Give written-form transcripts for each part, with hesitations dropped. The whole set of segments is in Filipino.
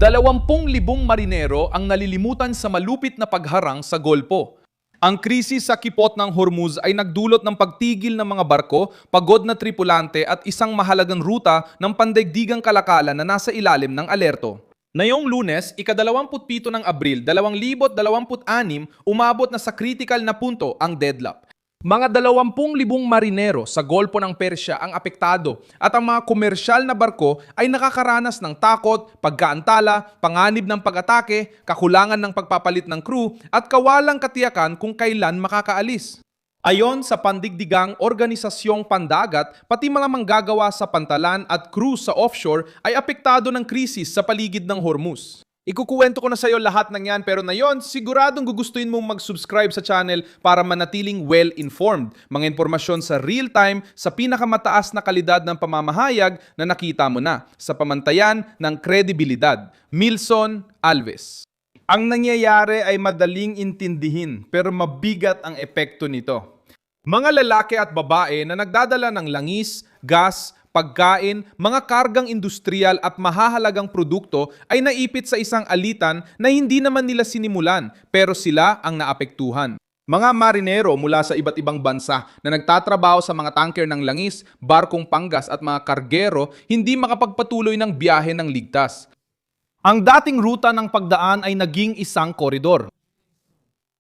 20,000 marinero ang nalilimutan sa malupit na pagharang sa Golpo. Ang krisis sa kipot ng Hormuz ay nagdulot ng pagtigil ng mga barko, pagod na tripulante at isang mahalagang ruta ng pandaigdigang kalakalan na nasa ilalim ng alerto. Ngayong Lunes, ika-27 ng Abril 2026, umabot na sa critical na punto ang deadlock. Mga 20,000 marinero sa Golpo ng Persya ang apektado at ang mga komersyal na barko ay nakakaranas ng takot, pagkaantala, panganib ng pag-atake, kakulangan ng pagpapalit ng crew at kawalang katiyakan kung kailan makakaalis. Ayon sa pandigdigang organisasyong pandagat, pati mga manggagawa sa pantalan at crew sa offshore ay apektado ng krisis sa paligid ng Hormuz. Ikukuwento ko na sa iyo lahat ng yan, pero na yon, siguradong gugustuhin mong mag-subscribe sa channel para manatiling well-informed. Mga impormasyon sa real-time sa pinakamataas na kalidad ng pamamahayag na nakita mo na sa pamantayan ng kredibilidad. Milson Alves. Ang nangyayari ay madaling intindihin pero mabigat ang epekto nito. Mga lalaki at babae na nagdadala ng langis, gas, pagkain, mga kargang industrial at mahahalagang produkto ay naipit sa isang alitan na hindi naman nila sinimulan pero sila ang naapektuhan. Mga marinero mula sa iba't ibang bansa na nagtatrabaho sa mga tanker ng langis, barkong panggas at mga kargero hindi makapagpatuloy ng biyahe ng ligtas. Ang dating ruta ng pagdaan ay naging isang koridor.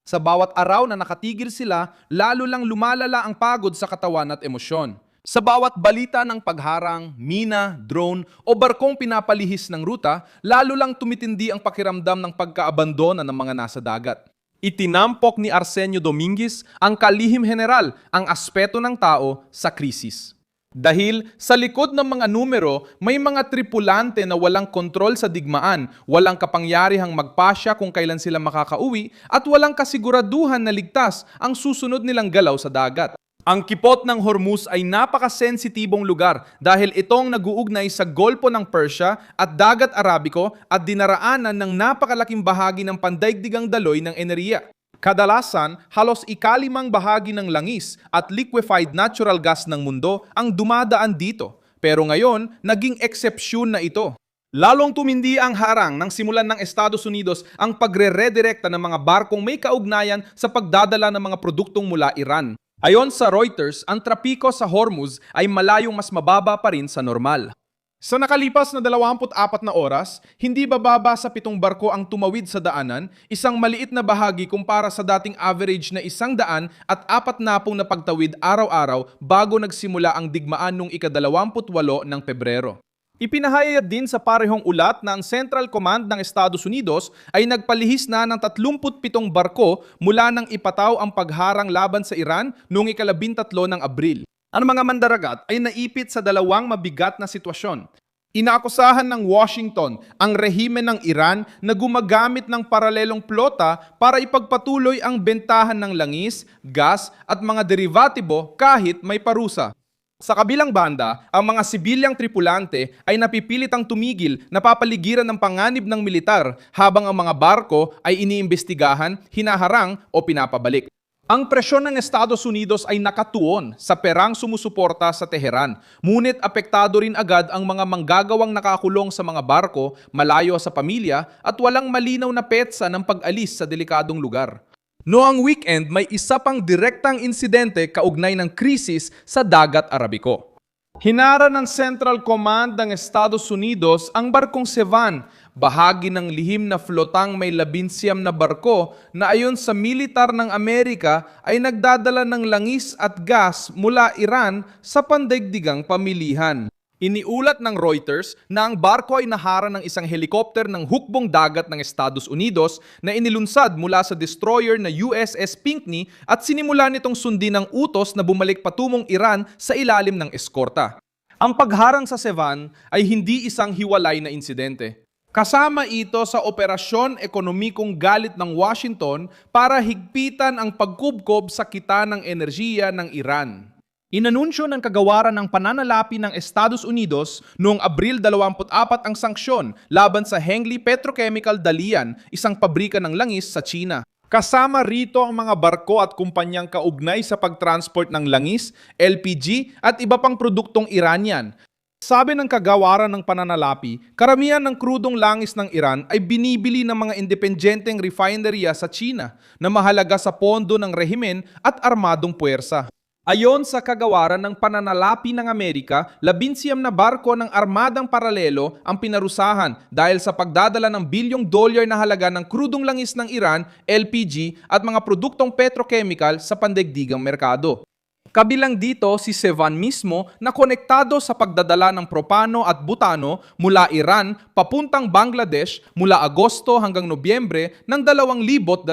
Sa bawat araw na nakatigil sila, lalo lang lumalala ang pagod sa katawan at emosyon. Sa bawat balita ng pagharang, mina, drone o barkong pinapalihis ng ruta, lalo lang tumitindi ang pakiramdam ng pagkaabandona ng mga nasa dagat. Itinampok ni Arsenio Dominguez, ang kalihim general, ang aspeto ng tao sa krisis. Dahil sa likod ng mga numero, may mga tripulante na walang kontrol sa digmaan, walang kapangyarihang magpasya kung kailan sila makakauwi, at walang kasiguraduhan na ligtas ang susunod nilang galaw sa dagat. Ang kipot ng Hormuz ay napakasensitibong lugar dahil itong nag-uugnay sa Golpo ng Persya at Dagat Arabico at dinaraanan ng napakalaking bahagi ng pandaigdigang daloy ng enerhiya. Kadalasan, halos ikalimang bahagi ng langis at liquefied natural gas ng mundo ang dumadaan dito. Pero ngayon, naging eksepsyon na ito. Lalong tumindi ang harang nang simulan ng Estados Unidos ang pagre-redirekta ng mga barkong may kaugnayan sa pagdadala ng mga produktong mula Iran. Ayon sa Reuters, ang trapiko sa Hormuz ay malayong mas mababa pa rin sa normal. Sa nakalipas na 24 na oras, hindi bababa sa 7 barko ang tumawid sa daanan, isang maliit na bahagi kumpara sa dating average na 100 at 40 na pagtawid araw-araw bago nagsimula ang digmaan noong ika-28 ng Pebrero. Ipinahayag din sa parehong ulat na ang Central Command ng Estados Unidos ay nagpalihis na ng 37 barko mula nang ipataw ang pagharang laban sa Iran noong ika-13 ng Abril. Ang mga mandaragat ay naipit sa dalawang mabigat na sitwasyon. Inaakusahan ng Washington ang rehime ng Iran na gumagamit ng paralelong plota para ipagpatuloy ang bentahan ng langis, gas at mga derivatibo kahit may parusa. Sa kabilang banda, ang mga sibilyang tripulante ay napipilitang tumigil na papaligiran ng panganib ng militar habang ang mga barko ay iniimbestigahan, hinaharang o pinapabalik. Ang presyon ng Estados Unidos ay nakatuon sa perang sumusuporta sa Teheran, ngunit apektado rin agad ang mga manggagawang nakakulong sa mga barko, malayo sa pamilya at walang malinaw na petsa ng pag-alis sa delikadong lugar. Noong weekend, may isa pang direktang insidente kaugnay ng krisis sa Dagat Arabico. Hinara ng Central Command ng Estados Unidos ang barkong Sevan, bahagi ng lihim na flotang may 19 na barko na ayon sa militar ng Amerika ay nagdadala ng langis at gas mula Iran sa pandaigdigang pamilihan. Iniulat ng Reuters na ang barko ay nahara ng isang helikopter ng hukbong dagat ng Estados Unidos na inilunsad mula sa destroyer na USS Pinckney at sinimula nitong sundin ng utos na bumalik patungong Iran sa ilalim ng eskorta. Ang pagharang sa Sevan ay hindi isang hiwalay na insidente. Kasama ito sa operasyon ekonomikong galit ng Washington para higpitan ang pagkubkob sa kita ng enerhiya ng Iran. Inanunsyo ng kagawaran ng pananalapi ng Estados Unidos noong Abril 24 ang sanksyon laban sa Hengli Petrochemical Dalian, isang pabrika ng langis sa China. Kasama rito ang mga barko at kumpanyang kaugnay sa pagtransport ng langis, LPG at iba pang produktong Iranian. Sabi ng kagawaran ng pananalapi, karamihan ng krudong langis ng Iran ay binibili ng mga independenteng refineria sa China na mahalaga sa pondo ng rehimen at armadong puwersa. Ayon sa kagawaran ng pananalapi ng Amerika, 19 na barko ng armadang paralelo ang pinarusahan dahil sa pagdadala ng bilyong dolyar na halaga ng krudong langis ng Iran, LPG at mga produktong petrochemical sa pandaigdigang merkado. Kabilang dito si Sevan mismo na konektado sa pagdadala ng propano at butano mula Iran papuntang Bangladesh mula Agosto hanggang Nobyembre ng 2025.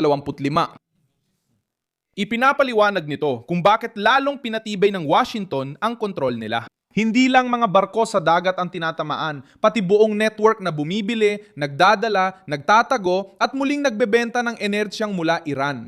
Ipinapaliwanag nito kung bakit lalong pinatibay ng Washington ang kontrol nila. Hindi lang mga barko sa dagat ang tinatamaan, pati buong network na bumibili, nagdadala, nagtatago at muling nagbebenta ng enerhiyang mula Iran.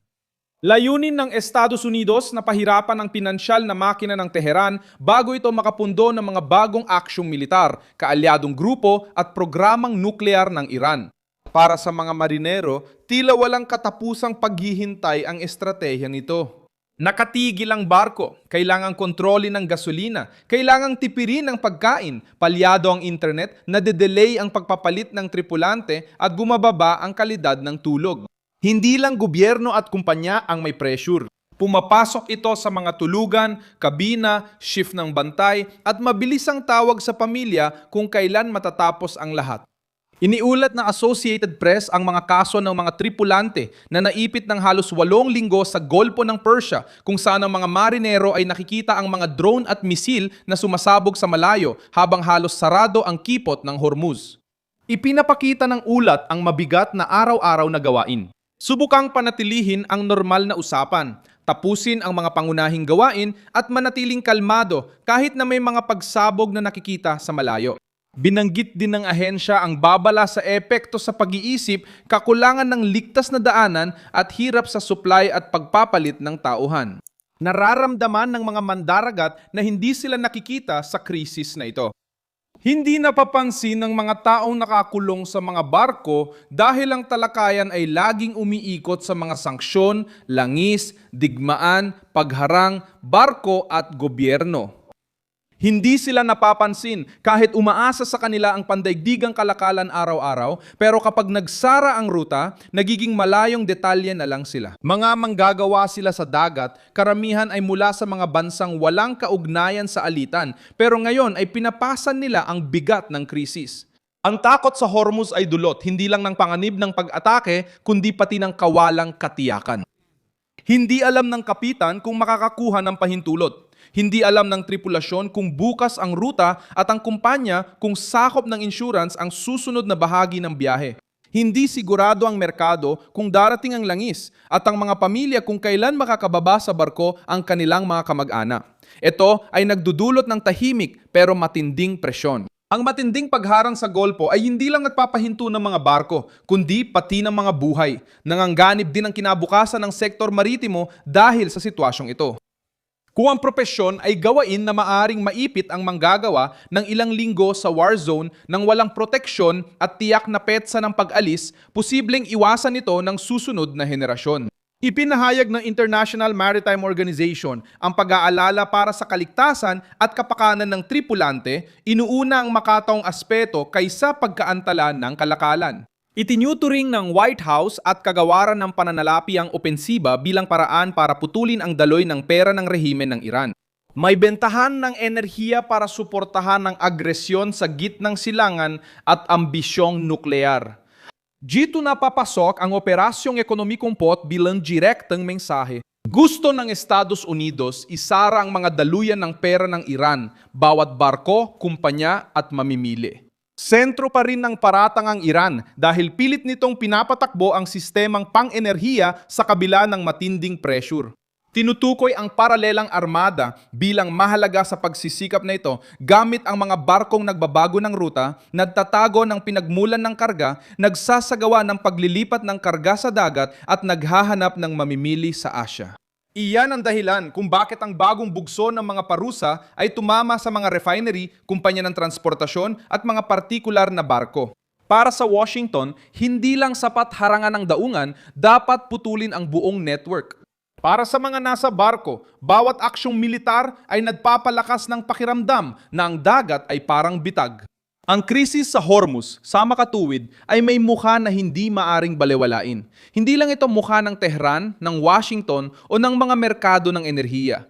Layunin ng Estados Unidos na pahirapan ang pinansyal na makina ng Teheran bago ito makapundo ng mga bagong aksyong militar, kaalyadong grupo at programang nuklear ng Iran. Para sa mga marinero, tila walang katapusang paghihintay ang estratehiya nito. Nakatigil ang barko, kailangang kontrolin ng gasolina, kailangang tipirin ang pagkain, palyado ang internet, nade-delay ang pagpapalit ng tripulante at bumababa ang kalidad ng tulog. Hindi lang gobyerno at kumpanya ang may pressure. Pumapasok ito sa mga tulugan, kabina, shift ng bantay at mabilisang tawag sa pamilya kung kailan matatapos ang lahat. Iniulat ng Associated Press ang mga kaso ng mga tripulante na naipit ng halos 8 linggo sa Golpo ng Persia kung saan ang mga marinero ay nakikita ang mga drone at misil na sumasabog sa malayo habang halos sarado ang kipot ng Hormuz. Ipinapakita ng ulat ang mabigat na araw-araw na gawain. Subukang panatilihin ang normal na usapan, tapusin ang mga pangunahing gawain at manatiling kalmado kahit na may mga pagsabog na nakikita sa malayo. Binanggit din ng ahensya ang babala sa epekto sa pag-iisip, kakulangan ng ligtas na daanan at hirap sa supply at pagpapalit ng tauhan. Nararamdaman ng mga mandaragat na hindi sila nakikita sa krisis na ito. Hindi napapansin ng mga taong nakakulong sa mga barko dahil ang talakayan ay laging umiikot sa mga sanksyon, langis, digmaan, pagharang, barko at gobyerno. Hindi sila napapansin kahit umaasa sa kanila ang pandaigdigang kalakalan araw-araw, pero kapag nagsara ang ruta, nagiging malayong detalye na lang sila. Mga manggagawa sila sa dagat, karamihan ay mula sa mga bansang walang kaugnayan sa alitan, pero ngayon ay pinapasan nila ang bigat ng krisis. Ang takot sa Hormuz ay dulot hindi lang ng panganib ng pag-atake, kundi pati ng kawalang katiyakan. Hindi alam ng kapitan kung makakakuha ng pahintulot. Hindi alam ng tripulasyon kung bukas ang ruta at ang kumpanya kung sakop ng insurance ang susunod na bahagi ng biyahe. Hindi sigurado ang merkado kung darating ang langis at ang mga pamilya kung kailan makakababa sa barko ang kanilang mga kamag-anak. Ito ay nagdudulot ng tahimik pero matinding presyon. Ang matinding pagharang sa Golpo ay hindi lang nagpapahinto ng mga barko, kundi pati ng mga buhay. Nanganganib din ang kinabukasan ng sektor maritimo dahil sa sitwasyong ito. Kung ang propesyon ay gawain na maaring maipit ang manggagawa ng ilang linggo sa war zone nang walang proteksyon at tiyak na petsa ng pag-alis, posibleng iwasan ito ng susunod na henerasyon. Ipinahayag ng International Maritime Organization ang pag-aalala para sa kaligtasan at kapakanan ng tripulante, inuuna ang makataong aspeto kaysa pagkaantala ng kalakalan. Itinuturing ng White House at kagawaran ng pananalapi ang opensiba bilang paraan para putulin ang daloy ng pera ng rehimen ng Iran. May bentahan ng enerhiya para suportahan ang agresyon sa gitnang silangan at ambisyong nuklear. Dito na papasok ang operasyong ekonomikong pot bilang direktang mensahe. Gusto ng Estados Unidos isara ang mga daluyan ng pera ng Iran, bawat barko, kumpanya at mamimili. Sentro pa rin ng paratang ang Iran dahil pilit nitong pinapatakbo ang sistemang pang-enerhiya sa kabila ng matinding pressure. Tinutukoy ang paralelang armada bilang mahalaga sa pagsisikap na ito gamit ang mga barkong nagbabago ng ruta, nagtatago ng pinagmulan ng karga, nagsasagawa ng paglilipat ng karga sa dagat at naghahanap ng mamimili sa Asya. Iyan ang dahilan kung bakit ang bagong bugso ng mga parusa ay tumama sa mga refinery, kumpanya ng transportasyon at mga partikular na barko. Para sa Washington, hindi lang sapat harangan ng daungan, dapat putulin ang buong network. Para sa mga nasa barko, bawat aksyong militar ay nagpapalakas ng pakiramdam na ang dagat ay parang bitag. Ang krisis sa Hormuz, sa makatuwid, ay may mukha na hindi maaring balewalain. Hindi lang ito mukha ng Tehran, ng Washington o ng mga merkado ng enerhiya.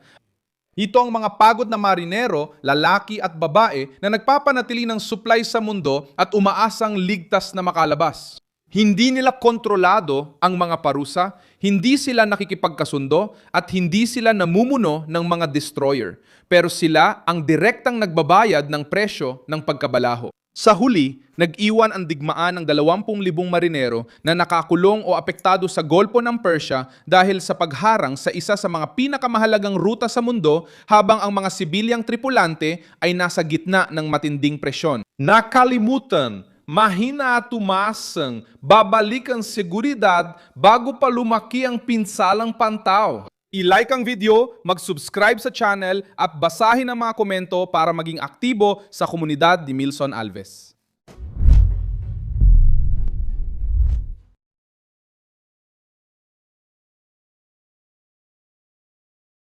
Ito ang mga pagod na marinero, lalaki at babae na nagpapanatili ng supply sa mundo at umaasang ligtas na makalabas. Hindi nila kontrolado ang mga parusa, hindi sila nakikipagkasundo at hindi sila namumuno ng mga destroyer. Pero sila ang direktang nagbabayad ng presyo ng pagkabalaho. Sa huli, nag-iwan ang digmaan ng 20,000 marinero na nakakulong o apektado sa Golpo ng Persia dahil sa pagharang sa isa sa mga pinakamahalagang ruta sa mundo habang ang mga sibilyang tripulante ay nasa gitna ng matinding presyon. Nakalimutan, mahina at umasang, babalik ang seguridad bago pa lumaki ang pinsalang pantaw. I-like ang video, mag-subscribe sa channel at basahin ang mga komento para maging aktibo sa komunidad ni Milson Alves.